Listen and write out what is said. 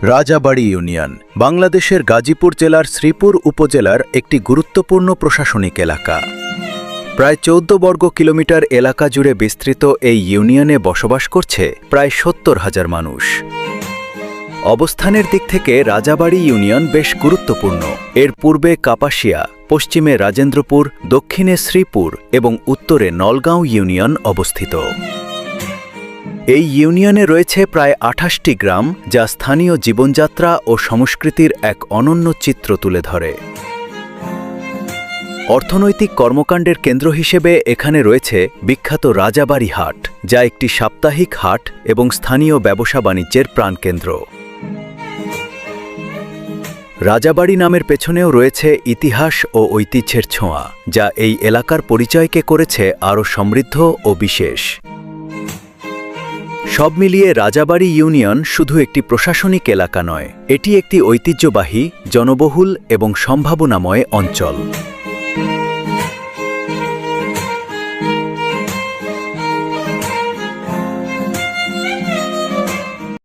Rajabari union বাংলাদেশের গাজীপুর জেলার শ্রীপুর উপজেলার একটি গুরুত্বপূর্ণ প্রশাসনিক এলাকা। প্রায় ১৪ বর্গ কিলোমিটার এলাকা জুড়ে বিস্তৃত এই ইউনিয়নে বসবাস করছে প্রায় ৭০,০০০ মানুষ। অবস্থানের দিক থেকে রাজাবাড়ী ইউনিয়ন বেশ গুরুত্বপূর্ণ। এর পূর্বে কাপাসিয়া, পশ্চিমে রাজেন্দ্রপুর, দক্ষিণে শ্রীপুর এবং উত্তরে নলগাঁও ইউনিয়ন অবস্থিত। এই ইউনিয়নে রয়েছে প্রায় ২৮টি গ্রাম, যা স্থানীয় জীবনযাত্রা ও সংস্কৃতির এক অনন্য চিত্র তুলে ধরে। অর্থনৈতিক কর্মকাণ্ডের কেন্দ্র হিসেবে এখানে রয়েছে বিখ্যাত রাজাবাড়ী হাট, যা একটি সাপ্তাহিক হাট এবং স্থানীয় ব্যবসা বাণিজ্যের প্রাণকেন্দ্র। রাজাবাড়ী নামের পেছনেও রয়েছে ইতিহাস ও ঐতিহ্যের ছোঁয়া, যা এই এলাকার পরিচয়কে করেছে আরও সমৃদ্ধ ও বিশেষ। সব মিলিয়ে রাজাবাড়ী ইউনিয়ন শুধু একটি প্রশাসনিক এলাকা নয়, এটি একটি ঐতিহ্যবাহী, জনবহুল এবং সম্ভাবনাময় অঞ্চল।